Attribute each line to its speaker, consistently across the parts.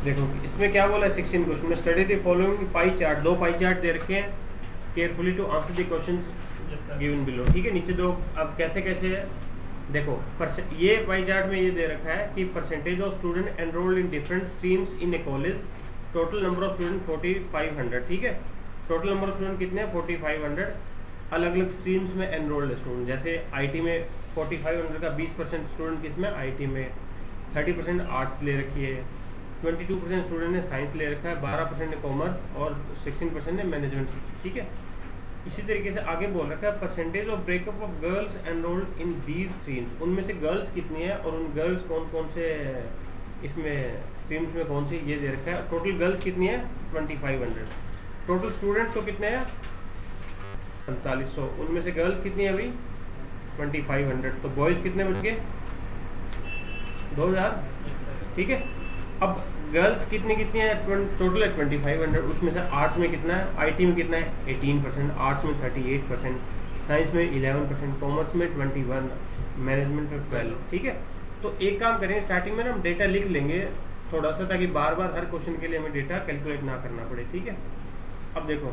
Speaker 1: देखो इसमें क्या बोला है 16 क्वेश्चन में, study the following pie chart, दो पाई चार्ट दे रखे हैं, carefully to answer the questions given below, ठीक है। नीचे दो, अब कैसे कैसे है देखो, ये पाई चार्ट में ये दे रखा है कि percentage of student enrolled in different streams in A college, total number of student 4500, ठीक है। टोटल नंबर ऑफ स्टूडेंट कितने हैं 4500, अलग अलग स्ट्रीम्स में एनरोल्ड स्टूडेंट, जैसे आईटी में 4500 का 20% स्टूडेंट किसमें, आईटी में, 30% आर्ट्स ले रखी है, 22% स्टूडेंट ने साइंस ले रखा है, 12% ने कॉमर्स और 16% ने मैनेजमेंट, ठीक है। इसी तरीके से आगे बोल रखा है percentage of breakup of girls enrolled in these streams, उनमें से गर्ल्स कितनी है और उन गर्ल्स कौन कौन से इसमें स्ट्रीम्स में कौन सी, ये दे रखा है। टोटल गर्ल्स कितनी है 2500, टोटल स्टूडेंट तो कितने हैं 4500, उनमें से गर्ल्स कितनी है अभी 2500, तो बॉयज़ कितने बच गए 2000, ठीक है। अब गर्ल्स कितनी कितनी है, टोटल है 2500, उसमें से आर्ट्स में कितना है, आईटी में कितना है 18%, आर्ट्स में 38%, साइंस में 11%, कॉमर्स में 21, मैनेजमेंट में 12, ठीक है। तो एक काम करेंगे, स्टार्टिंग में ना हम डेटा लिख लेंगे थोड़ा सा, ताकि बार बार हर क्वेश्चन के लिए हमें डेटा कैलकुलेट ना करना पड़े, ठीक है। अब देखो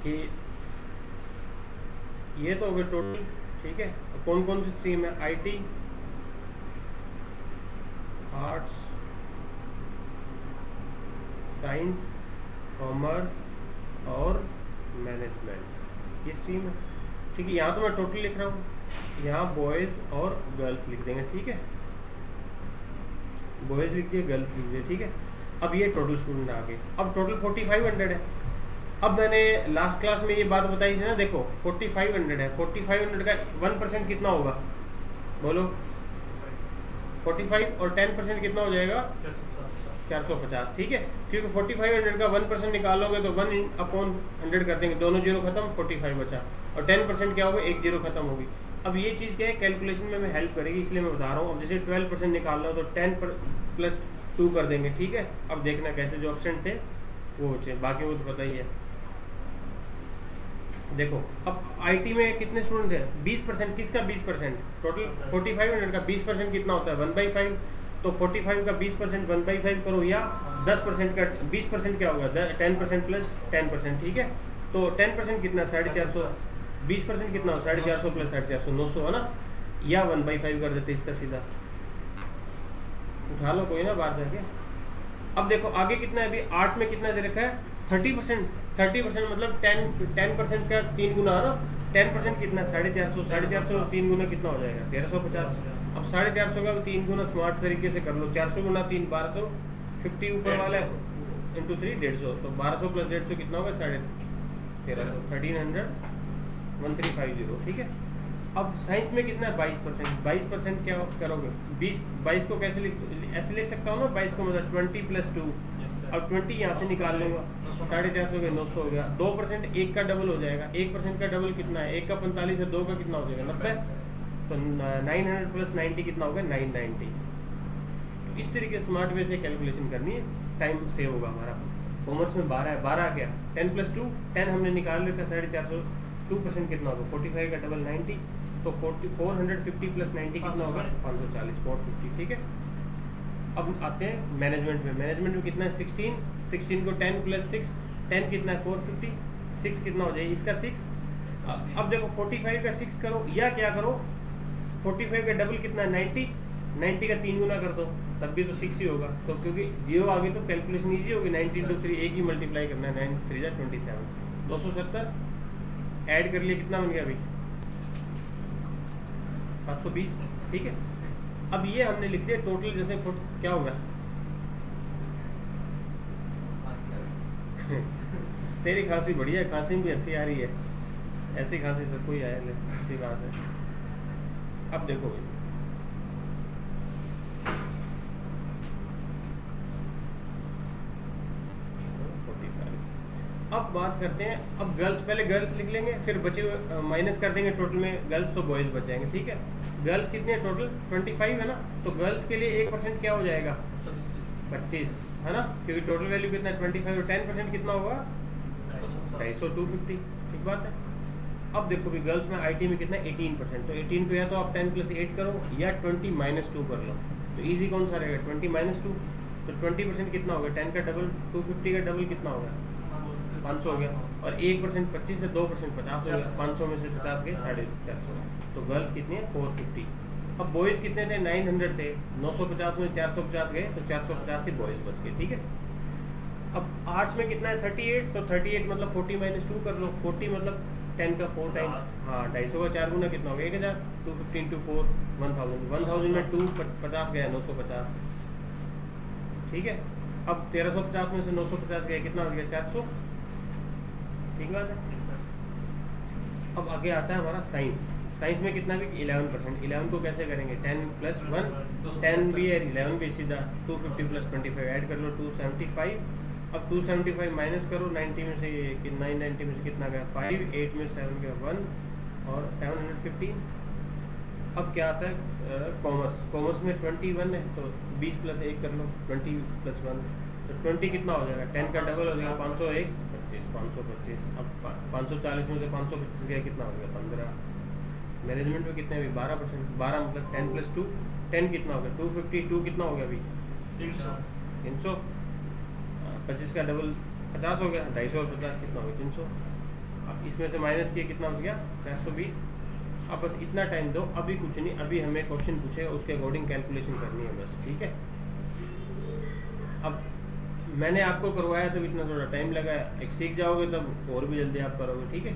Speaker 1: कि ये तो हो गए टोटल, ठीक है। कौन कौन सी स्ट्रीम है, आईटी, आर्ट्स, साइंस, कॉमर्स और मैनेजमेंट, ये स्ट्रीम है, ठीक है। यहाँ तो मैं टोटल लिख रहा हूँ, यहाँ बॉयज़ और गर्ल्स लिख देंगे, ठीक है। बॉयज़ लिख दिए, गर्ल्स लिख दिए, ठीक है। अब ये टोटल स्टूडेंट आ गए, अब टोटल 4500 है। अब मैंने लास्ट क्लास में ये बात बताई थी ना, देखो 4500 है, 4500 का 1% कितना होगा बोलो, 45 और 10% कितना हो जाएगा 450, ठीक है। क्योंकि 4500 का 1% निकालोगे तो 1/100 कर देंगे, दोनों जीरो खत्म, 45 बचा, और 10% क्या होगा, एक जीरो खत्म होगी। अब ये चीज़ क्या है कैलकुलेशन में हमें हेल्प करेगी, इसलिए मैं बता रहा हूँ। अब जैसे 12% निकालना हो तो 10 + 2 कर देंगे, ठीक है। अब देखना कैसे जो ऑप्शन थे वो बचे, बाकी वो तो पता ही है। देखो अब आईटी में कितने स्टूडेंट है 20%, किसका 20%, टोटल 4500 का 20% कितना होता है 1/5, तो 45 का 20% 1/5 करो, या 10% का 20% क्या होगा 10% + 10%, ठीक है। तो 10% कितना 450, 20% कितना 450 + 450 900 है ना, या 1/5 कर देते इसका सीधा, उठा लो कोई ना बात जाके। अब देखो आगे कितना है, अभी आर्ट्स में कितना दे रखा है 30%, 30% मतलब 10% का 3 गुना है ना, 10% कितना 450, 450 3 गुना कितना हो जाएगा 1350। अब 450 का 3 गुना स्मार्ट तरीके से कर लो, 400 गुना 3 1250, ऊपर वाला है इंटू 3 150, तो 1200 + 150 कितना होगा 1350, 1350, ठीक है। अब साइंस में कितना है 22%, 22% क्या करोगे 22 को कैसे ऐसे लिख सकता हूँ ना, 22 को मतलब 20 + 2, अब 20 यहाँ से निकाल लूँगा, 450 गया 900 हो गया, 2% एक का डबल हो जाएगा, 1% का डबल कितना है, एक का 45 है, 2 का कितना हो जाएगा 90, तो 900 + 90 कितना होगा 990। तो इस तरीके स्मार्ट वे से कैलकुलेशन करनी है, टाइम सेव होगा हमारा। कॉमर्स में 12 है, 12 क्या 10 + 2, 10 हमने निकाल लिया था 450, 2% कितना होगा 45 का डबल 90, तो 450 + 90 कितना होगा 540, 450, ठीक है। अब आते हैं मैनेजमेंट में, मैनेजमेंट में कितना है 16, 16 को 10 + 6, 10 कितना है 450, 6 कितना हो जाएगा इसका 6। अब देखो 45 का 6 करो या क्या करो, 45 का डबल कितना है 90, 90 का 3 गुना कर दो, तब भी तो 6 ही होगा, तो क्योंकि जीरो आ गई तो कैलकुलेशन ईजी होगी, 90 × 3 एक ही मल्टीप्लाई करना है, 9 3 = 27, 270 ऐड कर लिए कितना बन गया अभी 720, ठीक है। अब ये हमने लिख दिया टोटल, जैसे क्या होगा तेरी खांसी बढ़िया है, खांसी में भी हंसी आ रही है, ऐसी खांसी सबको ही आया, अच्छी बात है। अब देखो अब बात करते हैं, अब गर्ल्स, पहले गर्ल्स लिख लेंगे, फिर बचे हुए माइनस कर देंगे टोटल में, गर्ल्स तो बॉयज़ बच जाएंगे, ठीक है। गर्ल्स कितने हैं टोटल 25 है ना, तो गर्ल्स के लिए 1% क्या हो जाएगा 25 है ना, क्योंकि टोटल वैल्यू कितना है 25, और 10% कितना होगा 250, 250, ठीक बात है। अब देखो भी गर्ल्स में आईटी में कितना 18%, तो 18 को या तो आप 10 + 8 करो या 20 - 2 कर लो, तो इजी कौन सा रहेगा 20 - 2, तो 20% कितना हो गया? 10 का डबल 250 का डबल कितना हो गया? 500 हो गया। और 1% 25 है, 2% 50 हो गया। 500 में से 50 गए 450। तो गर्ल्स कितनी है? 450। अब बॉयज़ कितने थे? 900 थे। 950 में 450 गए तो 450 ही बॉयज़ बच गए, ठीक है। अब आर्ट्स में कितना है? 38। तो 38 मतलब 40 माइनस 2 कर लो। 40 मतलब 10 का 4 टाइम्स, हाँ 250 का 4 गुना कितना हो गया? 1000। 250 इंटू 4 1000। 1000 में 2 50 गया 950, ठीक है। अब 1350 में से 950 गया, कितना हो गया? 400, ठीक बात है। अब आगे आता है हमारा साइंस। साइंस में कितना भी? 11%। 11 को कैसे करेंगे? 10 प्लस 1, 10 भी है, 11 भी सीधा। 250 प्लस 25 ऐड कर लो, 275। अब 275 माइनस करो 90 में से, 990 में से कितना गया? 5, 8 में 7 गया 1 और 715। अब क्या आता है? कॉमर्स। कॉमर्स में 21 है तो 20 प्लस 1 कर लो, 20 प्लस 1 तो 20 कितना हो जाएगा? 10 का डबल हो जाएगा 501, 25, 525। अब 540 में से 525 गया, कितना हो गया? 15। मैनेजमेंट में कितने? अभी 12%। 12 मतलब 10 प्लस 2, 10 कितना हो गया? 252 कितना हो गया अभी? 300। 25 का डबल 50 हो गया। 250 और 50 कितना हो गया? 300। अब इसमें से माइनस किया, कितना हो गया? 420। अब बस इतना टाइम दो, अभी कुछ नहीं, अभी हमें क्वेश्चन पूछेगा उसके अकॉर्डिंग कैलकुलेशन करनी है बस, ठीक है। अब मैंने आपको करवाया तब इतना थोड़ा टाइम लगा, एक सीख जाओगे तब और भी जल्दी आप करोगे, ठीक है।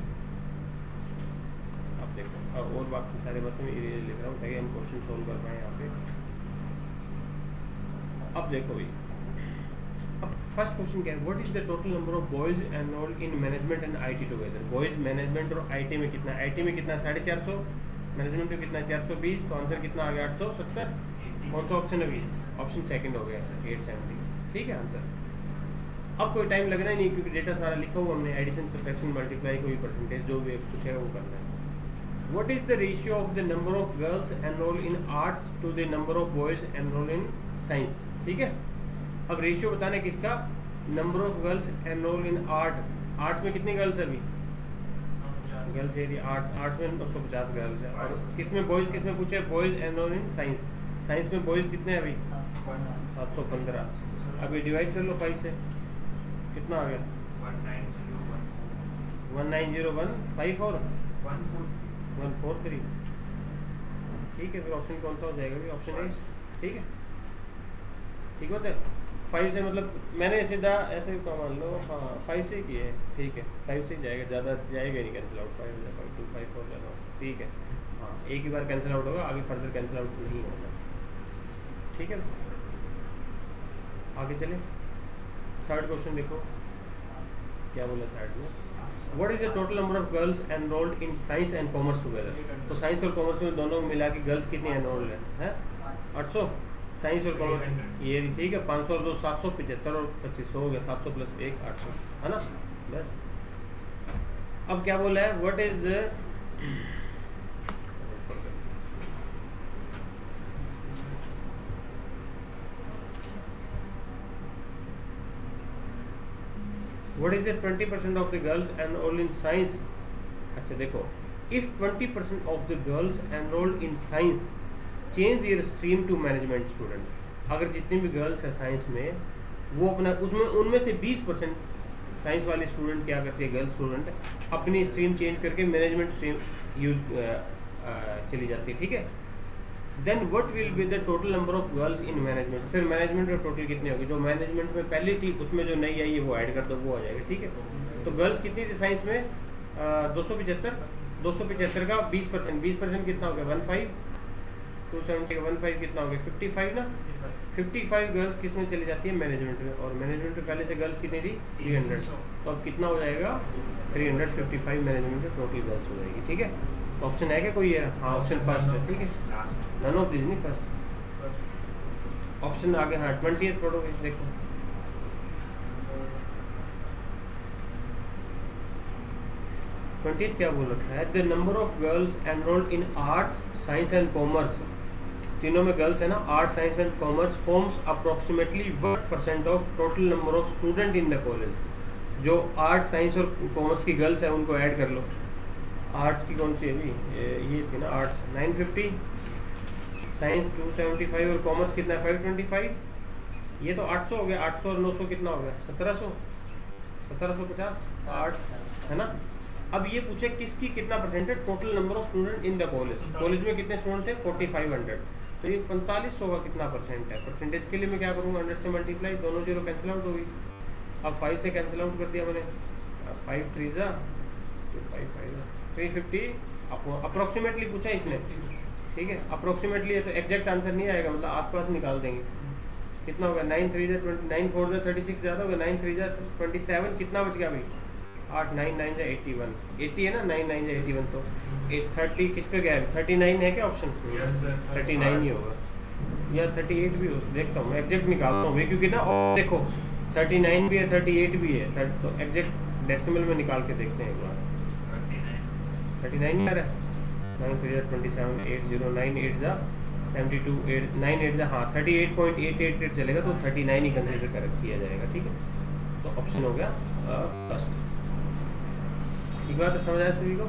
Speaker 1: अब देखो, अब और बाकी सारे बातें मैं लिख रहा हूँ ताकि हम क्वेश्चन सोल्व कर पाएँ यहाँ पे। अब देखो भाई, अब फर्स्ट क्वेश्चन क्या है? What is the total number of boys enrolled in management and IT together. Boys management और आईटी में कितना? आईटी में कितना? 450। मैनेजमेंट में कितना? 420। तो आंसर कितना आ गया? 870। कौन सा ऑप्शन है? ऑप्शन सेकंड हो गया, 870, ठीक है आंसर। अब कोई टाइम लगना ही नहीं क्योंकि डेटा सारा लिखा हुआ हमने, एडिशन सब्ट्रैक्शन मल्टीप्लाई कोई परसेंटेज जो भी कुछ है वो करना है। What is the ratio of the number of girls enrol in arts to the number of boys enrol in science, ठीक है। अब रेशियो बताना किसका? Number of girls enrol in art. Arts में कितनी गर्ल्स है अभी? गर्ल्स एरिया आर्ट्स में 950 गर्ल्स है। और किसमें बॉयज, किसमें पूछे? Boys enrol in science. Science में बॉयज कितने हैं अभी? 715। अभी डिवाइड कर लो 5 से, कितना आ गया? 1901 5 और 143, ठीक है। फिर ऑप्शन कौन सा हो जाएगा? ऑप्शन ए, ठीक है। ठीक होता है 5 से, मतलब मैंने सीधा ऐसे मान लो, हाँ 5 से किए, ठीक है। 5 से जाएगा, ज़्यादा जाएगा नहीं कैंसिल आउट। 5 हो जाएगा, 2 5 4 ज़्यादा, ठीक है। हाँ एक ही बार कैंसिल आउट होगा, आगे फर्दर कैंसिल आउट नहीं होगा, ठीक है। आगे चले, थर्ड क्वेश्चन देखो क्या बोला थर्ड में। What is the total number of girls enrolled in science and commerce together. तो साइंस और कॉमर्स में दोनों मिला के गर्ल्स कितनी एनरोल्ड है? 800। साइंस और कॉमर्स ये ठीक है। 500 और 2 775 और 2500 हो गया। 700 प्लस 1 800, है ना बस। अब क्या बोला है? What is the What is the 20% of the girls enrolled in science? अच्छा देखो, if 20% of the girls enrolled in science change their stream to management student, अगर जितनी भी गर्ल्स है साइंस में वो अपना उसमें उनमें से 20% साइंस वाले स्टूडेंट क्या करते हैं? गर्ल्स स्टूडेंट अपनी स्ट्रीम चेंज करके मैनेजमेंट स्ट्रीम यूज चली जाती है, ठीक है। Then what will be the total number of girls in management. फिर मैनेजमेंट में टोटल कितनी होगी? जो मैनेजमेंट में पहले थी उसमें जो नई आई है वो ऐड कर दो, वो आ जाएगा, ठीक है। तो गर्ल्स कितनी थी साइंस में? 275। 275 का 20%, 20% कितना हो गया? 15। 270 का 15 कितना हो गया? 55 ना। 55 गर्ल्स किस में चली जाती है? मैनेजमेंट में। और मैनेजमेंट में पहले से गर्ल्स कितनी थी? 300। तो अब कितना हो जाएगा? 355 मैनेजमेंट में टोटल गर्ल्स हो जाएगी, ठीक है। ऑप्शन है क्या कोई है? हाँ ऑप्शन फर्स्ट है, ठीक है। नन ऑफ दिस नहीं, फर्स्ट ऑप्शन आगे। हाँ 20th पढ़ोगे, देखो 20th क्या बोल रखा है? The number of girls enrolled in arts science and commerce, तीनों में गर्ल्स है ना, art science and commerce forms approximately 1% of total number of student in the college. जो आर्ट साइंस और कॉमर्स की गर्ल्स है उनको ऐड कर लो। आर्ट्स की कौन सी है अभी? ये थी ना आर्ट्स 950, साइंस 275 और कॉमर्स कितना है? 525। ये तो 800 हो गया, 800 और 900 कितना हो गया 1700, 1750 8 है ना। अब ये पूछे किसकी कितना परसेंट है, total number of student in the college, college में कितने स्टूडेंट थे 4500, तो ये 4500 का कितना परसेंट है। परसेंटेज के लिए मैं क्या करूँगा 100 से मल्टीप्लाई, दोनों जीरो कैंसिल आउट होगी। अब 5 से कैंसिल आउट कर दिया मैंने, 5 3 जा 350, अप्रोक्सीमेटली पूछा इसने, ठीक है अप्रोक्सीमेटली है तो एग्जैक्ट आंसर नहीं आएगा, मतलब आसपास निकाल देंगे। कितना होगा 9 3 जा 20, 9 4 जा 36 ज़्यादा होगा, 9 3 जा 27, कितना बच गया भाई 8 9 9 जा 81, 80 है ना, 9 9 जा 81, तो 30 किस पे गया है 39 है क्या ऑप्शन, 39 ही होगा या 38 भी हो, देखता हूँ मैं एग्जैक्ट निकालता हूँ क्योंकि ना देखो 39 भी है 38 भी है, तो एग्जैक्ट डेसिमल में निकाल के देखते हैं एक बार। 39 क्या है 9 3 जा 27, 80 9 8 जा 72, 8 9 8 जा हाँ 38.888 चलेगा, तो 39 ही कंसिडर कर किया जाएगा, ठीक है। तो ऑप्शन हो गया फर्स्ट। एक बात समझ आया सभी को।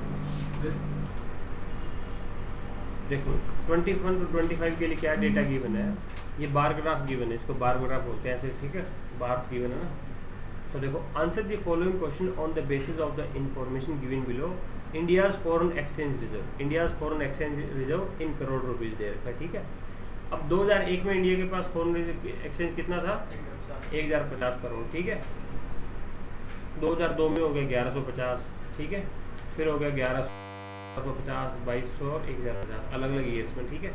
Speaker 1: देखो 21 to 25 के लिए क्या डेटा गिवन है, ये बार ग्राफ गिवन है, इसको बार ग्राफ बोलते हैं ऐसे, ठीक है बार्स गिवन है ना। तो देखो answer the following question on the basis of the information given below. India's foreign exchange reserve, India's foreign exchange reserve in crore rupees दे रखा है, ठीक है। अब 2001 में इंडिया के पास फॉरेन एक्सचेंज कितना था 1050 करोड़, ठीक है। 2002 में हो गया 1150, ठीक है, फिर हो गया 1150, 2200 और 1050, अलग अलग ईयर्स में, ठीक है।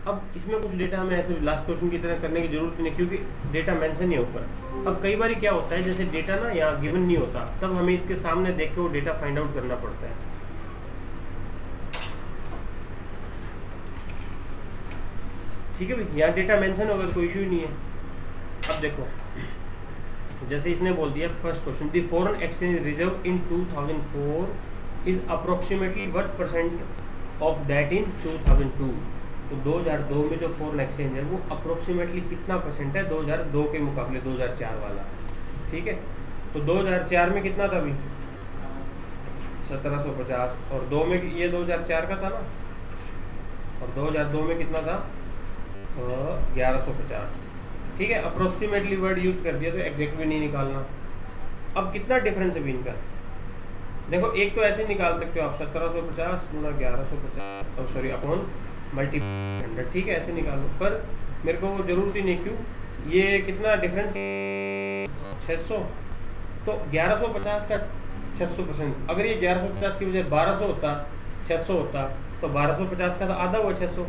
Speaker 1: अब इसमें कुछ डेटा हमें ऐसे लास्ट क्वेश्चन की तरह करने की जरूरत नहीं, क्योंकि डेटा मेंशन नहीं है ऊपर। अब कई बार क्या होता है जैसे डेटा ना यहाँ गिवन नहीं होता, तब हमें इसके सामने देख के वो डेटा फाइंड आउट करना पड़ता है। ठीक है भाई, यहाँ डेटा मेंशन होगा तो कोई इशू ही नहीं है। अब देखो जैसे इसने बोल दिया first question, the foreign exchange reserve in 2004 is approximately what percent of that in 2002। तो 2002 में जो फॉरेन एक्सचेंज है वो अप्रोक्सीमेटली कितना परसेंट है 2002 के मुकाबले 2004 वाला, ठीक है। तो 2004 में कितना था अभी 1750, और 2 में ये 2004 का था ना, और 2002 में कितना था 1150, ठीक है। अप्रोक्सीमेटली वर्ड यूज कर दिया तो एग्जैक्ट भी नहीं निकालना। अब कितना डिफरेंस है इनका, देखो एक तो ऐसे निकाल सकते हो आप 1750 गुना 1150 सॉरी अपॉन मल्टीप्लाई 100, ठीक है ऐसे निकालो, पर मेरे को वो जरूरत ही नहीं, क्यों ये कितना डिफरेंस 600, तो 1150 का 600%, अगर ये 1150 की बजाय 1200 होता 600 होता तो 1250 का तो आधा हुआ 600।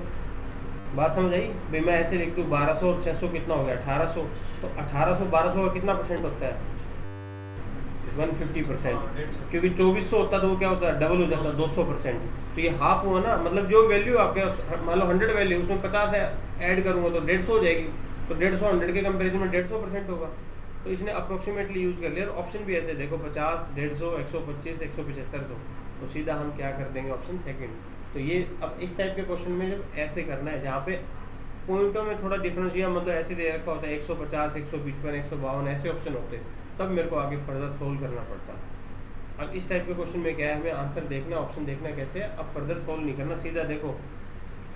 Speaker 1: बात समझ आई भाई, मैं ऐसे लिख दूँ 1200 और 600 कितना हो गया 1800, तो 1800 1200 का कितना परसेंट होता है 150%, क्योंकि 2400 होता तो वो क्या होता है डबल हो जाता 200%, तो ये हाफ हुआ ना, मतलब जो वैल्यू आपके मान लो 100 वैल्यू उसमें 50 ऐड करूँगा तो 150 हो जाएगी, तो 150 100 के कंपेरिजन में 150% होगा, तो इसने अप्रोक्सीमेटली यूज़ कर लिया। और ऑप्शन भी ऐसे देखो 50 150 125 175, तो सीधा हम क्या कर देंगे ऑप्शन सेकंड। तो ये अब इस टाइप के क्वेश्चन में जब ऐसे करना है जहाँ पे पॉइंटों में थोड़ा डिफरेंस या मतलब ऐसे दे रखा होता है 150 155 152 ऐसे ऑप्शन होते हैं, तब मेरे को आगे फर्दर सोल्व करना पड़ता। अब इस टाइप के क्वेश्चन में क्या है, हमें आंसर देखना ऑप्शन देखना कैसे है, अब फर्दर सोल्व नहीं करना, सीधा देखो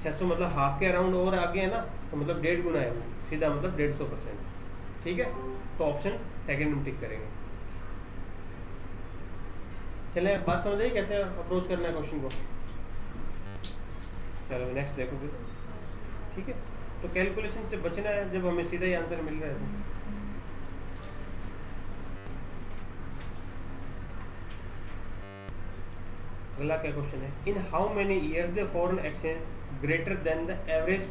Speaker 1: 600 मतलब हाफ के अराउंड और आगे है ना, तो मतलब 1.5 गुना है वो, सीधा मतलब 150%, ठीक है। तो ऑप्शन सेकंड में टिक करेंगे। चले बात समझ आई कैसे अप्रोच करना है क्वेश्चन को। चलो नेक्स्ट देखो फिर, ठीक है। तो कैलकुलेशन से बचना है जब हमें सीधा ही आंसर मिल रहा है। अगला क्या क्वेश्चन है, in how many years the foreign exchange greater than the average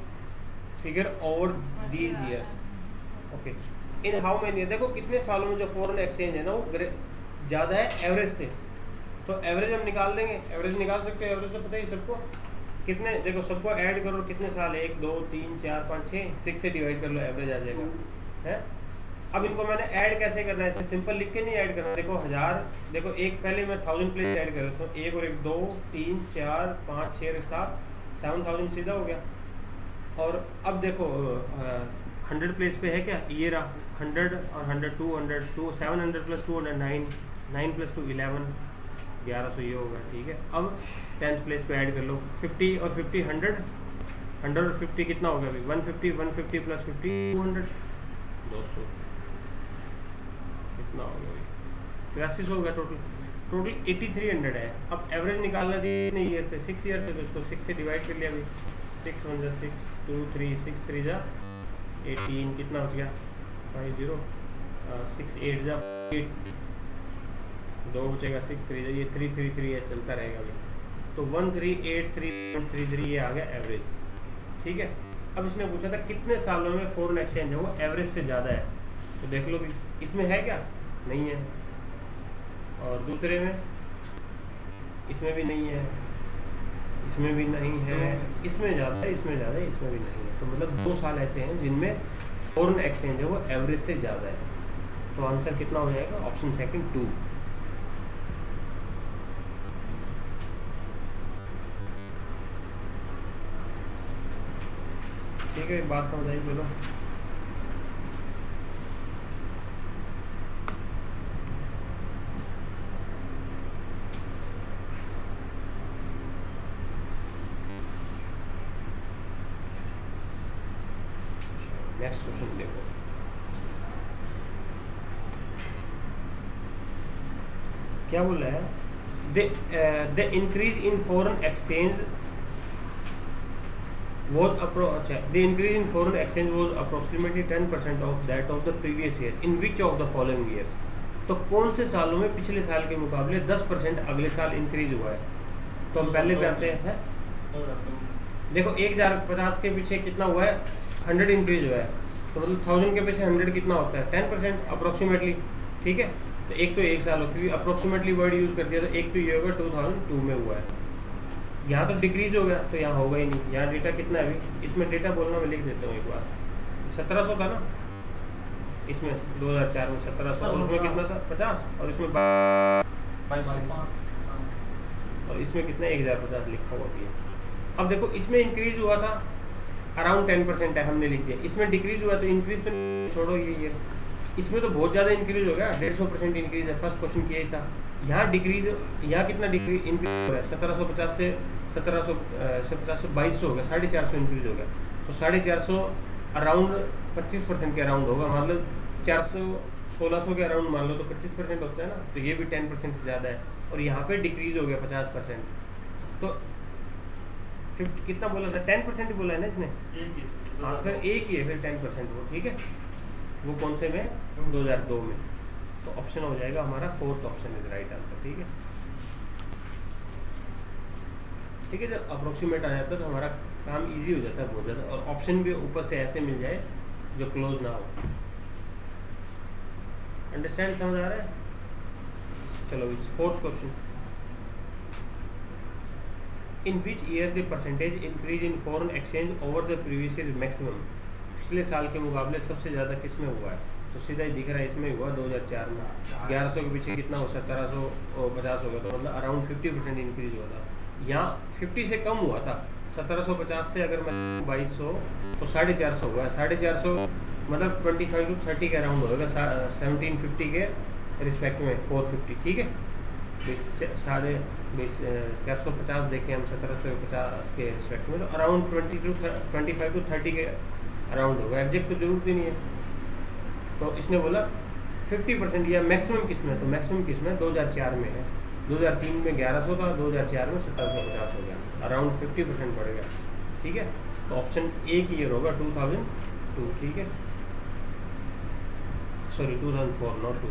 Speaker 1: figure over these years. Okay, in how many, देखो कितने सालों में जो फॉरेन एक्सचेंज है ना वो ज़्यादा है एवरेज से, तो एवरेज हम निकाल देंगे, एवरेज निकाल सकते हैं, एवरेज तो पता ही सबको कितने, देखो सबको ऐड करो कितने साल है 1 2 3 4 5 6, 6 से डिवाइड कर लो एवरेज आ जाएगा है। अब इनको मैंने ऐड कैसे करना है, ऐसे सिंपल लिख के नहीं ऐड करना, देखो 1000, देखो एक पहले मैं 1000 प्लेस ऐड कर रहा हूँ, 1 और 1 2 3 4 5 6 7 7000 सीधा हो गया। और अब देखो 100 प्लेस पे है क्या, ये रहा 100 और 100 200 700 प्लस 200 9 प्लस 2 11 1100 ये होगा, ठीक है। अब 10th प्लेस पे ऐड कर लो 50 और 50 100 100 और 50 कितना होगा अभी 150 150 प्लस 50 200, 200 कितना हो गया, 83 हो गया टोटल। टोटल 8300 है। अब एवरेज निकालना चाहिए नहीं ईयर से, 6 ईयर से, तो इसको 6 से डिवाइड कर लिया अभी। 6 1 जा 6 2 3 6 3 जा 18 कितना हो गया 50 6 8 जा 8 2 बचेगा 6 3 जा, ये 333 है, चलता रहेगा अभी। तो 1383.33 ये आ गया एवरेज। ठीक है। अब इसने पूछा था कितने सालों में फॉरेन एक्सचेंज है वो एवरेज से ज़्यादा है, तो देख लो भी इसमें है क्या, नहीं है। और दूसरे में, इसमें भी नहीं है, इसमें भी नहीं है, इसमें ज़्यादा है, इसमें ज़्यादा है, इसमें भी नहीं है। तो मतलब 2 साल ऐसे हैं जिनमें फॉरेन एक्सचेंज है वो एवरेज से ज़्यादा है। तो आंसर कितना हो जाएगा, ऑप्शन सेकंड 2। ठीक है, बात समझ आई बोलो। नेक्स्ट क्वेश्चन देखो, क्या बोल रहा है, the increase in foreign exchange was the increase in foreign exchange was approximately 10% of that of the previous year in which of the following years। तो कौन से सालों में पिछले साल के मुकाबले 10% अगले साल इंक्रीज हुआ है। तो हम पहले पे आते हैं, देखो 1050 के पीछे कितना हुआ है, 100 इंक्रीज हुआ है, तो मतलब 1000 के पीछे 100 कितना होता है, 10% अप्रोक्सीमेटली। ठीक है, तो एक तो एक साल हो, क्योंकि अप्रोक्सीमेटली वर्ड यूज कर दिया, तो एक तो ये होगा 2002 में हुआ है। यहाँ तो डिक्रीज हो गया, तो यहाँ होगा ही नहीं। यहाँ डेटा कितना है अभी, इसमें डेटा बोलना मैं लिख देता हूँ एक बार। 1700 था ना, इसमें 2004 में 1700, और उसमें कितना था 50, और इसमें 22, और इसमें कितना 1050 लिखा हुआ भी है। अब देखो इसमें इंक्रीज हुआ था अराउंड 10% है, हमने लिख दिया। इसमें डिक्रीज हुआ तो इंक्रीज तो छोड़ो ये इसमें तो बहुत ज़्यादा इंक्रीज हो गया, 150% इंक्रीज है। फर्स्ट क्वेश्चन किया ही था। यहाँ डिक्रीज, यहाँ कितना डिक्रीज इंक्रीज हो रहा है, 1750 से 1750 से 2200 हो गया, 450 इंक्रीज हो गया। तो 450 अराउंड 25% के अराउंड होगा, मतलब 400 1600 के अराउंड मान लो, तो 25% होता है ना, तो ये भी 10% से ज़्यादा है। और यहाँ पे डिक्रीज हो गया 50%, तो 50 कितना बोला था, 10% बोला है ना इसने, हाँ फिर एक ही है, फिर 10% वो। ठीक है, वो कौन से में, 2002 में। तो ऑप्शन हो जाएगा हमारा 4th option is right answer. ठीक है, ठीक है, जब अप्रोक्सीमेट आ जाता है तो हमारा काम इजी हो जाता है बहुत ज़्यादा, और ऑप्शन भी ऊपर से ऐसे मिल जाए जो क्लोज ना हो। अंडरस्टैंड, समझ आ रहा है। चलो 4th question, in which year the percentage increase in foreign exchange over the previous year maximum. पिछले साल के मुकाबले सबसे ज़्यादा किस में हुआ है, तो सीधा ही दिख रहा है, इसमें हुआ 2004 में। 1100 के पीछे कितना हो, 1750 हो गया, तो मतलब अराउंड 50% इंक्रीज हुआ था। यहाँ 50 से कम हुआ था, 1750 से अगर मैं 2200 तो 450 हुआ है। 450 मतलब 25 to 30 के अराउंड होगा, 1750 के रिस्पेक्ट में 450। ठीक है, 450 देखें हम 1750 के रिस्पेक्ट में, तो अराउंड 25 to 30 के अराउंड होगा। एग्जैक्ट तो जरूरत ही नहीं है। तो इसने बोला 50% या मैक्सिमम किस में, तो मैक्सिमम किस में 2004 में है। 2003 में 1100 था, 2004 में 1750 हो गया, अराउंड 50% बढ़ गया। ठीक है, तो ऑप्शन ए की ईयर होगा 2002। ठीक है, सॉरी 2004 नॉट 2।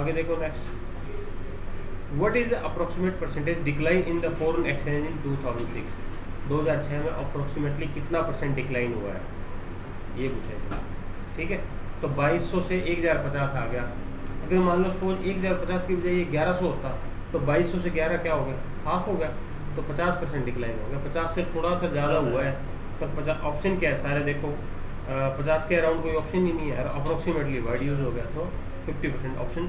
Speaker 1: आगे देखो next, what is the approximate percentage decline in the foreign exchange इन 2006। 2006 में अप्रोक्सीमेटली कितना % डिक्लाइन हुआ है, ये पूछा है। ठीक है, तो 2200 से 1050 आ गया। अगर मान लो सपोज 1050 की बजाय ये 1100 होता, तो 2200 से 11 क्या हो गया, हाफ हो गया, तो 50% डिक्लाइन हो गया। 50 से थोड़ा सा ज़्यादा हुआ है, तो 50 ऑप्शन क्या है सारे देखो, 50 के अराउंड कोई ऑप्शन ही नहीं है, अप्रोक्सीमेटली वर्ड यूज़ हो गया, तो 50% ऑप्शन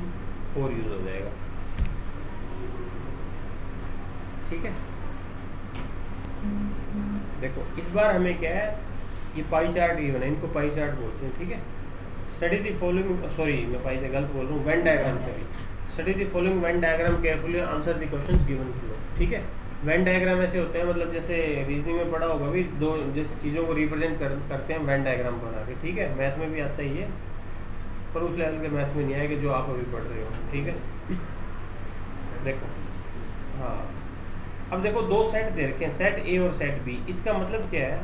Speaker 1: 4 यूज़ हो जाएगा। ठीक है, देखो इस बार हमें क्या है, ये पाई चार्ट गिवन है, इनको पाई चार्ट बोलते हैं। ठीक है, स्टडी द फॉलोइंग, सॉरी मैं पाई से गलत बोल रहा हूँ, Venn diagram. Study the following Venn diagram carefully, answer the questions given below. ठीक है, वेन डायग्राम ऐसे होते हैं, मतलब जैसे रीजनिंग में पढ़ा होगा भी, दो जैसे चीज़ों को रिप्रेजेंट करते हैं वेन डायग्राम बना के, ठीक है। मैथ में भी आता है ये, पर उस लेवल के मैथ में नहीं आएगा जो आप अभी पढ़ रहे हो, ठीक है। देखो, हाँ, अब देखो दो सेट दे रखे हैं, सेट ए और सेट बी। इसका मतलब क्या है,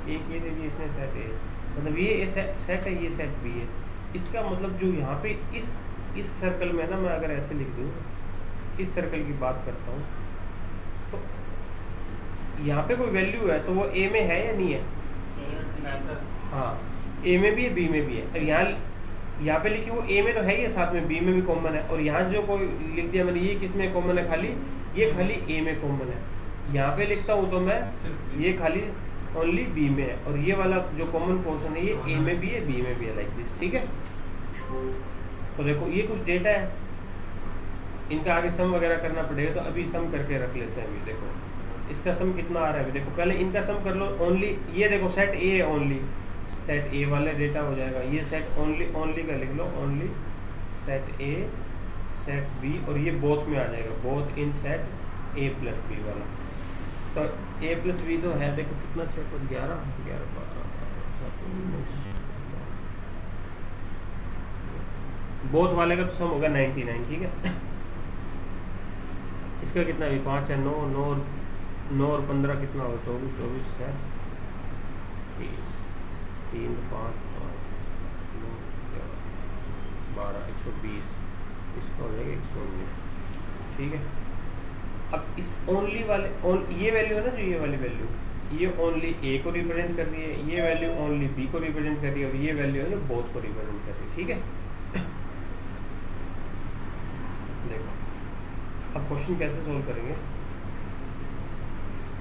Speaker 1: एक ये देखिए इसने सेट ए, मतलब ये सेट है, ये सेट बी है। इसका मतलब जो यहाँ पे इस सर्कल में ना, मैं अगर ऐसे लिख दूँ, इस सर्कल की बात करता हूँ, तो यहाँ पे कोई वैल्यू है तो वो ए में है या नहीं है? हाँ, ए में भी है, बी में भी है। अब यहाँ पे लिखी वो ए में तो है ही, साथ में बी में भी कॉमन है। और यहाँ जो कोई लिख दिया मैंने, ये किस में कॉमन है? खाली ये खाली ए में कॉमन है। यहाँ पे लिखता हूँ तो मैं ये खाली ओनली बी में है, और ये वाला जो कॉमन पोर्शन है ये ए में भी है, बी में भी है, लाइक दिस, ठीक है। तो देखो ये कुछ डेटा है, इनका आगे सम वगैरह करना पड़ेगा, तो अभी सम करके रख लेते हैं। अभी देखो इसका सम कितना आ रहा है, अभी देखो पहले इनका सम कर लो। ओनली ये देखो सेट ए है, ओनली सेट ए वाले डेटा हो जाएगा। ये सेट ओनली का लिख लो, only set A set B, और ये बोथ में आ जाएगा, both in set A plus B वाला। तो ए प्लस बी तो है, देखो कितना 6 को 11 11 12 बोथ वाले का तो सम होगा 99, ठीक है। इसका कितना भी 5 है, 9 और 15 कितना होगा? 24 है, 3 5 9 12 120, इसका हो जाएगा 119, ठीक है। अब इस ओनली वाले ये वैल्यू है ना, जो ये वाली वैल्यू, ये ओनली ए को रिप्रेजेंट कर रही है, ये वैल्यू ओनली बी को रिप्रेजेंट कर रही है, और ये वैल्यू है ना बोथ को रिप्रेजेंट कर रही है, ठीक है। देखो अब क्वेश्चन कैसे सोल्व करेंगे।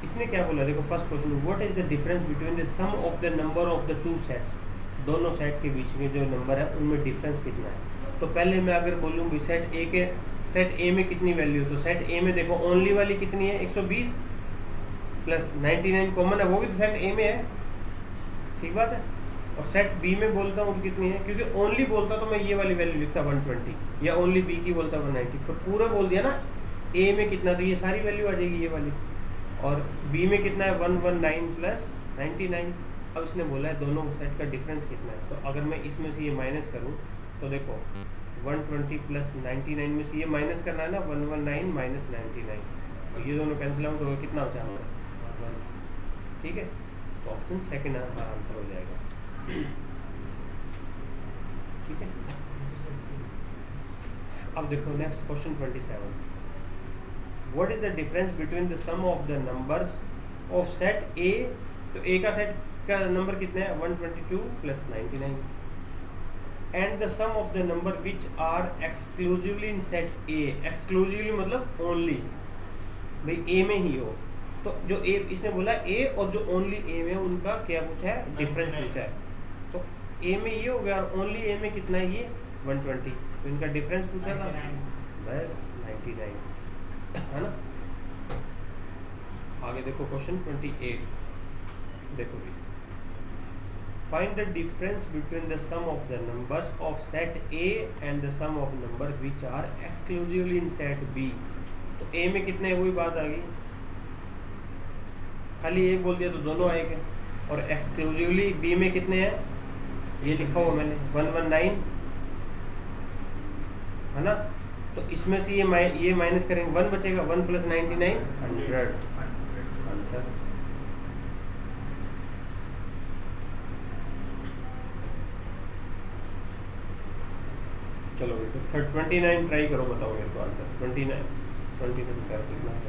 Speaker 1: इसने क्या बोला, देखो first question, what is the difference between the sum of the number of the two sets. दोनों सेट के बीच में जो नंबर है उनमें डिफरेंस कितना है। तो पहले मैं अगर बोलूँ भी सेट ए में कितनी वैल्यू, तो सेट ए में देखो ओनली वाली कितनी है, 120 प्लस 99 कॉमन है, वो भी तो सेट ए में है, ठीक बात है। और सेट बी में बोलता हूँ कितनी है, क्योंकि ओनली बोलता तो मैं ये वाली वैल्यू लिखता 120, या ओनली बी की बोलता 190, तो पूरा बोल दिया ना। ए में कितना, तो ये सारी वैल्यू आ जाएगी ये वाली, और बी में कितना है 119 प्लस 99। अब इसने बोला है दोनों सेट का डिफरेंस कितना है, तो अगर मैं इसमें से ये माइनस करूँ तो देखो 120 प्लस 99 में से ये माइनस करना है ना, 119 माइनस 99, और ये दोनों कैंसिल आउट होगा, कितना हो जाएगा 1, ठीक है। तो ऑप्शन सेकंड आंसर हो जाएगा, ठीक है। अब देखो next question 27, what is the difference between the sum of the numbers of set A. तो ए का सेट का नंबर कितने हैं, 122 plus 99, and the sum of the number which are exclusively in set A. Exclusively मतलब only, भाई A में ही हो। तो जो ए इसने बोला ए, और जो ओनली ए में उनका क्या पूछा है, डिफरेंस पूछा है। तो ए में ये हो गया, और ओनली ए में कितना है, ये 120, तो इनका डिफरेंस पूछा था, बस 99, है ना। आगे देखो क्वेश्चन 28, देखो भी, find the difference between the sum of the numbers of set A and the sum of number which are exclusively in set B. तो ए में कितने है, वही बात आ गई, खाली एक बोल दिया तो दोनों आएंगे। और एक्सक्लूसिवली बी में कितने हैं, ये लिखा हुआ मैंने 119, है ना। तो इसमें से ये माइनस करेंगे, 1 बचेगा, 1 प्लस 99 100 आंसर। चलो तो 29 ट्राई करो, बताओ मेरे को आंसर। 29 कर कितना है,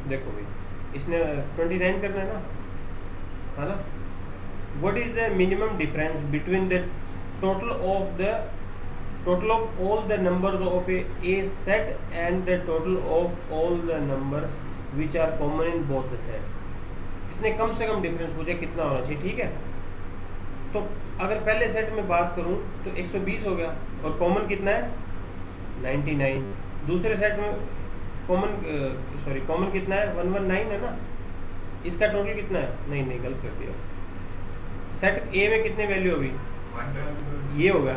Speaker 1: देखो भाई इसने 29 करना है ना। What is the minimum difference between the total of all the numbers of A set and the total of all the numbers which are common in both the sets. इसने कम से कम डिफरेंस पूछा कितना होना चाहिए, ठीक है। तो अगर पहले सेट में बात करूं तो 120 हो गया, और कॉमन कितना है 99। दूसरे सेट में कॉमन कितना है 119 है ना। इसका टोटल कितना है, नहीं गलत कर दिया। सेट ए में कितने वैल्यू होगी, ये होगा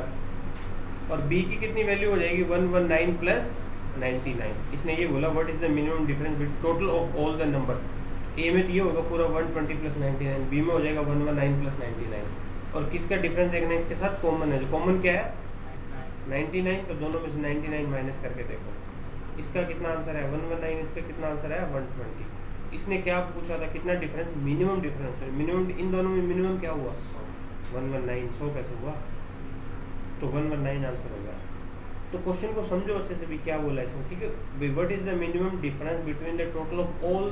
Speaker 1: और बी की कितनी वैल्यू हो जाएगी 119 प्लस 99। इसने ये बोला what is the minimum difference between total of all the number. A में तो ये होगा पूरा 120 प्लस 99, बी में हो जाएगा 119 प्लस 99। और किसका डिफरेंस देखना है, इसके साथ कॉमन है, जो कॉमन क्या है 99, तो दोनों में से 99 माइनस करके देखो इसका कितना आंसर है 119, इसका कितना आंसर है 120। इसने क्या पूछा था, कितना डिफरेंस, मिनिमम डिफरेंस है। मिनिमम इन दोनों में मिनिमम क्या हुआ 119, 100 कैसे हुआ, तो 119 आंसर होगा। तो क्वेश्चन को समझो अच्छे से भी क्या बोला इसने, ठीक है। What is the minimum difference between the total of all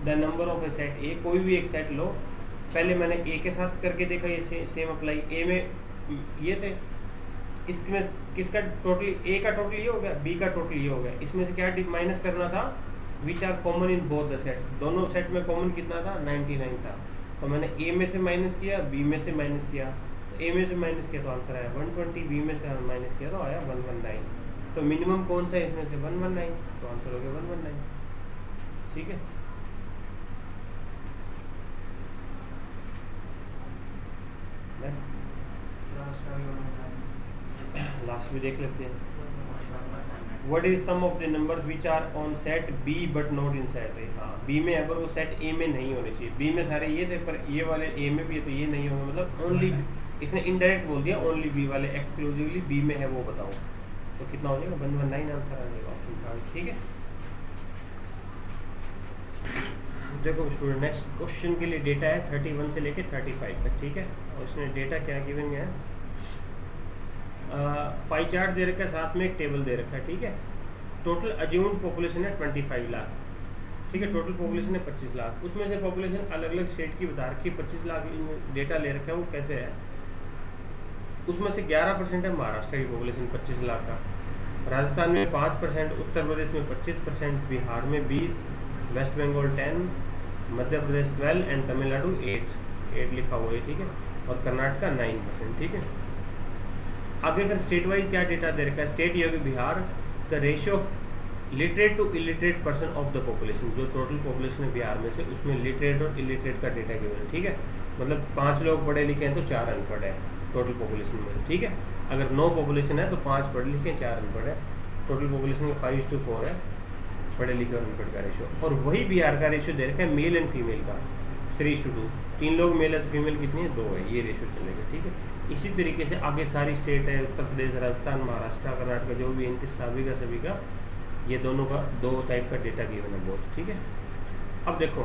Speaker 1: the number of A set ए। कोई भी एक सेट लो, पहले मैंने ए के साथ करके देखा, ये सेम अप्लाई। ए में ये थे, इसमें किसका टोटल, ए का टोटल ये हो गया, बी का टोटल ये हो गया। इसमें से क्या माइनस करना था, which are common in both the sets. दोनों सेट में कॉमन कितना था 99 था, तो मैंने ए में से माइनस किया, बी में से माइनस किया। ए में से माइनस किया तो आंसर आया 120, बी में से माइनस किया तो आया 119। तो मिनिमम कौन सा है इसमें से 119, तो आंसर हो गया 119, ठीक है। लास्ट भी देख लेते हैं। What is sum of the numbers which are on set B but not in set A. हाँ, बी में है पर वो सेट ए में नहीं होने चाहिए। बी में सारे ये थे पर ये वाले ए में भी है, तो ये नहीं होंगे, मतलब ओनली, इसने इनडायरेक्ट बोल दिया ओनली बी वाले एक्सक्लूसिवली बी में है वो बताओ। तो कितना हो जाएगा 119 आंसर आ जाएगा ऑप्शन, ठीक है। देखो स्टूडेंट, नेक्स्ट क्वेश्चन के लिए डेटा है 31 से लेके 35 तक, ठीक है। और इसने डेटा क्या गिवन है, पाई चार्ट दे रखा है, साथ में एक टेबल दे रखा है, ठीक है। टोटल अज्यूम्ड पॉपुलेशन है 25 लाख, ठीक है। टोटल पॉपुलेशन है 25 लाख, उसमें से पॉपुलेशन अलग अलग स्टेट की बता रखी है। 25 लाख डेटा ले रखा है, वो कैसे है, उसमें से 11% है महाराष्ट्र की पॉपुलेशन 25 लाख का, राजस्थान में 5%, उत्तर प्रदेश में 25%, बिहार में 20, वेस्ट बंगाल 10, मध्य प्रदेश 12 एंड तमिलनाडु 8 लिखा हुआ है, ठीक है। और कर्नाटका 9%, ठीक है। आगे अगर स्टेट वाइज क्या डेटा दे रखा है, स्टेट ये होगी Bihar, the ratio of literate to illiterate person of the population. जो टोटल पॉपुलेशन है बिहार में से, उसमें लिटरेट और इलिटरेट का डेटा गिवन है, ठीक है। मतलब 5 लोग पढ़े लिखे हैं तो 4 अनपढ़ है टोटल पॉपुलेशन में, ठीक है। अगर 9 पॉपुलेशन है तो 5 पढ़े लिखे हैं, 4 अनपढ़ है। टोटल पॉपुलेशन में 5:4 है पढ़े लिखे और अनपढ़ का रेशियो। और वही बिहार का रेशियो दे रखा है मेल एंड फीमेल का 3:2, 3 लोग मेल है तो फीमेल कितनी है 2 है, ये रेशियो चलेगा, ठीक है। इसी तरीके से आगे सारी स्टेट है, उत्तर प्रदेश, राजस्थान, महाराष्ट्र, कर्नाटक, जो भी इनके सभी का ये दोनों का 2 टाइप का डेटा गिवन है बोथ, ठीक है। अब देखो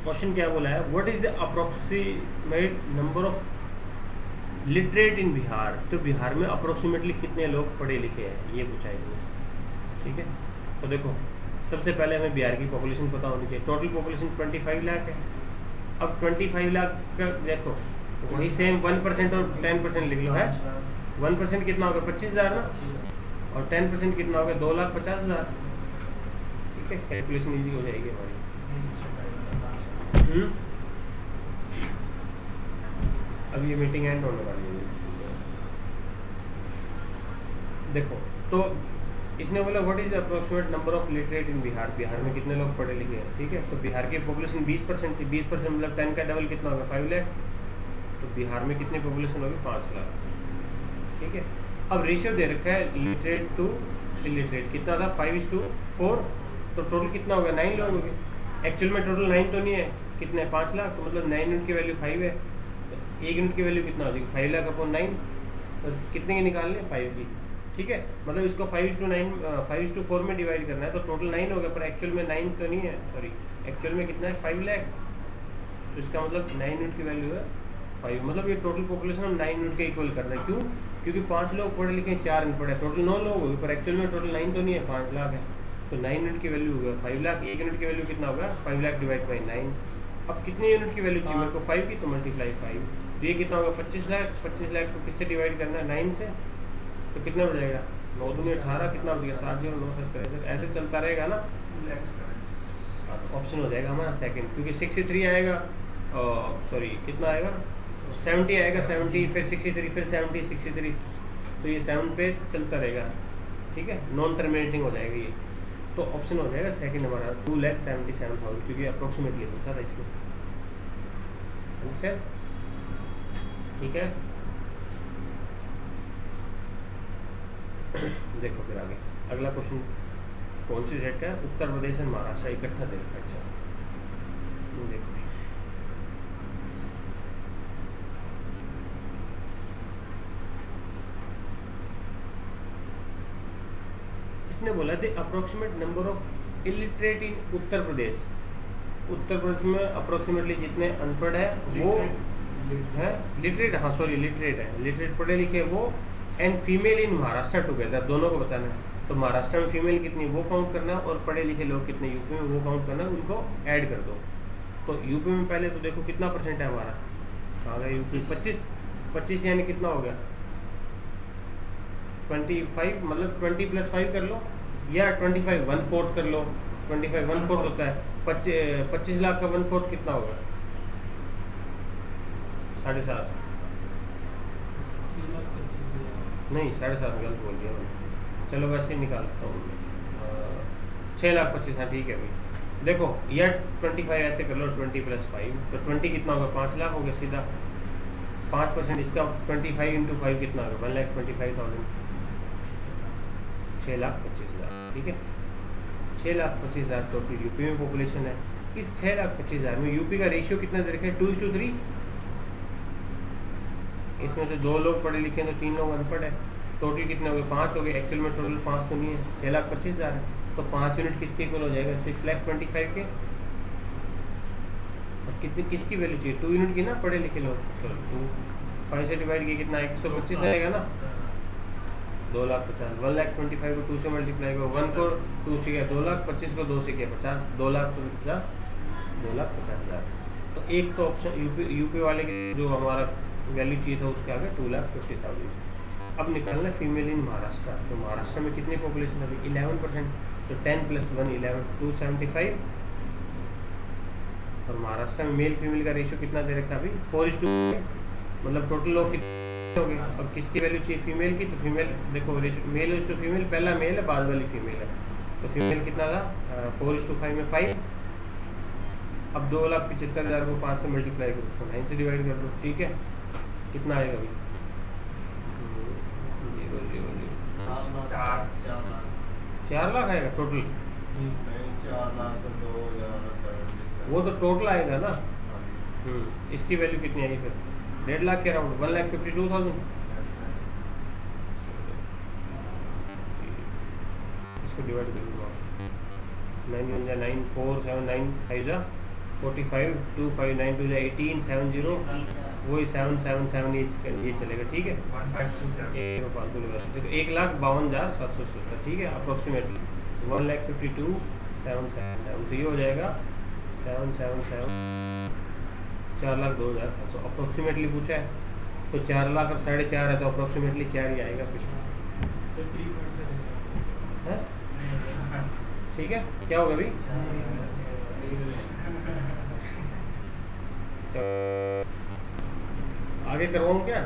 Speaker 1: क्वेश्चन क्या बोला है, what is the approximate number of literate in Bihar. तो बिहार में अप्रोक्सीमेटली कितने लोग पढ़े लिखे हैं, ये पूछा है, ठीक है। तो देखो सबसे पहले हमें बिहार की पॉपुलेशन पता होनी चाहिए। टोटल पॉपुलेशन 25 लाख है। अब 25 लाख का देखो वही सेम 1% और 10% लिख लो है। 1% कितना होगा 25,000 ना, और 10% कितना होगा 2,50,000, ठीक है। कैलकुलेशन इजी हो जाएगी हमारी। अब ये मीटिंग एंड होने वाली है। देखो तो इसने बोला what is approximate number of literate in Bihar. Bihar में कितने लोग पढ़े लिखे हैं, ठीक है। तो बिहार की पॉपुलेशन 20% थी, 20% मतलब 10 का डबल कितना होगा 5 लाख। तो बिहार में कितनी पॉपुलेशन होगी 5 लाख, ठीक है। अब रेशियो दे रखा है लिटरेट टू इलिटरेट, कितना था 5:4, तो टोटल कितना होगा 9 लोग होंगे। एक्चुअल में टोटल 9 तो नहीं है, कितने 5 लाख, तो मतलब 9 यूनिट की वैल्यू 5 है, तो 1 यूनिट की वैल्यू कितना हो जाएगी 5 लाख अपॉन 9, तो कितने की निकालने 5 की, ठीक है। मतलब इसको 5:4 में डिवाइड करना है, तो टोटल 9 हो गया, पर एक्चुअल में 9 तो नहीं है, सॉरी एक्चुअल में कितना है 5 लाख। तो इसका मतलब 9 यूनिट की वैल्यू है 5, मतलब ये टोटल पॉपुलेशन हम 9 यूनिट के इक्वल कर रहे हैं। क्यों, क्योंकि 5 लोग पढ़े लिखे 4 अनपढ़ है, टोटल 9 लोग हो गए, पर एक्चुअल में टोटल 9 तो नहीं है 5 लाख है। तो 9 यूनिट की वैल्यू होगा 5 लाख, 1 यूनिट की वैल्यू कितना होगा 5 लाख डिवाइड बाई 9। अब कितने यूनिट की वैल्यू चाहिए मेरे को 5 की, तो मल्टीप्लाई 5, तो ये कितना होगा 25 लाख। 25 लाख को किससे डिवाइड करना है 9 से, तो कितना हो जाएगा 9 दूनी 18, कितना हो जाएगा 7,097, ऐसे चलता रहेगा ना। ऑप्शन हो जाएगा हमारा सेकंड, क्योंकि 63 आएगा, सॉरी कितना आएगा 70 आएगा, 70 फिर 63 फिर 70 63, तो ये 7 पे चलता रहेगा, ठीक है। नॉन टर्मिनेटिंग हो जाएगा ये, तो ऑप्शन हो जाएगा सेकंड हमारा 2,77,000, क्योंकि अप्रोक्सीमेटली पूछा था इसमें, ठीक है। देखो फिर आगे अगला क्वेश्चन कौन सी स्टेट का है? उत्तर प्रदेश और महाराष्ट्र इकट्ठा दे रखा है। अच्छा देखो इसने बोला the approximate number of illiterate in Uttar Pradesh. Uttar Pradesh में अप्रोक्सीमेटली जितने अनपढ़ है वो है लिटरेट, हाँ सॉरी लिटरेट है, लिटरेट पढ़े लिखे वो, and female in Maharashtra together, दोनों को बताना है। तो महाराष्ट्र में फीमेल कितनी वो काउंट करना, और पढ़े लिखे लोग कितने यूपी में वो काउंट करना, उनको ऐड कर दो। तो यूपी में पहले तो देखो कितना परसेंट है हमारा, आ गया यूपी 25 यानी कितना हो गया 25, मतलब 20 + 5 कर लो, या 25 1/4 कर लो। 25 1/4 होता है 25 लाख का 1/4 कितना होगा 7.5, नहीं 7.5 गलत बोल दिया मैंने, चलो वैसे ही निकालता हूँ 6,25,000, हाँ ठीक है भाई। देखो या 25 ऐसे कर लो, 20 + 5 तो 20 कितना होगा 5 लाख हो गया सीधा। 5% इसका 25 × 5 कितना होगा 1,25,000, 6,25,000, ठीक है। 6,25,000 टोटल यूपी में पॉपुलेशन है। इस 6,25,000 में यूपी का रेशियो कितना दे रखा है 2:3। इसमें से 2 लोग पढ़े लिखे हैं तो 3 लोग अनपढ़ है। टोटल कितने हो गए 5 हो गए। एक्चुअल में टोटल 5 तो नहीं है, 6,25,000 है। तो 5 यूनिट किसके इक्वल हो जाएगा 6,25,000 के। और कितनी किसकी वैल्यू चाहिए 2 यूनिट की ना, पढ़े लिखे लोग। तो 5 से डिवाइड किया कितना 125 आएगा ना, 2,50,000। 1,25,000 को 2 से मल्टीप्लाई करो, 1 को 2 से किया 2,25,000 को 2 से किया 50, 2,50,000, 2,50,000। तो एक तो ऑप्शन यूपी वाले के जो हमारा वैल्यू चाहिए था उसके आगे 2,50,000। अब निकालना फीमेल इन महाराष्ट्र। तो महाराष्ट्र में कितनी पॉपुलेशन है 11%, तो 10 + 1 11 275। और महाराष्ट्र में मेल फीमेल का रेशियो कितना दे रखा अभी 4:2, मतलब टोटल लोग कितने हो गए। अब किसकी वैल्यू चाहिए फीमेल की, तो फीमेल देखो मेल टू फीमेल, पहला मेल है बाद वाली फीमेल है। तो फीमेल कितना था 4:5 में 5। अब 2,75,000 को 5 से मल्टीप्लाई करो तो 9 से डिवाइड कर दो, ठीक है। कितना आएगा अभी 4 लाख आएगा टोटल।
Speaker 2: 4 लाख तो 2,000
Speaker 1: वो तो टोटल आएगा ना। इसकी वैल्यू कितनी आई फिर 1.5 लाख के अराउंड 1,52,000। इसको डिवाइड कर दूंगा 9 9 4 7 9 5 45 2 5 9 2 18 70 वही 777 ये चलेगा, ठीक है। 1,52,770, ठीक है अप्रोक्सीमेटली 1,52,777। तो ये हो जाएगा 777 4,02,000। तो अप्रोक्सीमेटली पूछा है तो 4 लाख और 4.5 है तो अप्रोक्सीमेटली 4 ही आएगा कुछ, ठीक है। क्या होगा अभी आगे करवाऊँ क्या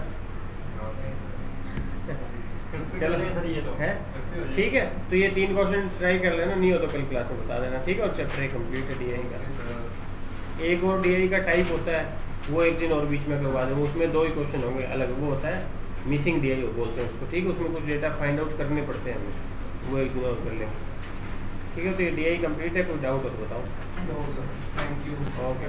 Speaker 1: चलो है, ठीक है। तो ये 3 क्वेश्चन ट्राई कर लेना, नहीं हो तो कल क्लास में बता देना, ठीक है। और चैप्टर ही कंप्लीट है डीआई का। एक और डीआई का टाइप होता है वो एक दिन और बीच में करवा देंगे, उसमें 2 ही क्वेश्चन होंगे अलग। वो होता है मिसिंग डीआई बोलते हैं उसको, ठीक है। उसमें कुछ डेटा फाइंड आउट करने पड़ते हैं हमें, वो एक दिन और कर लेंगे, ठीक है। तो ये डीआई कंप्लीट है, कोई डाउट हो तो बताओ।
Speaker 2: Thank you.
Speaker 1: ओके।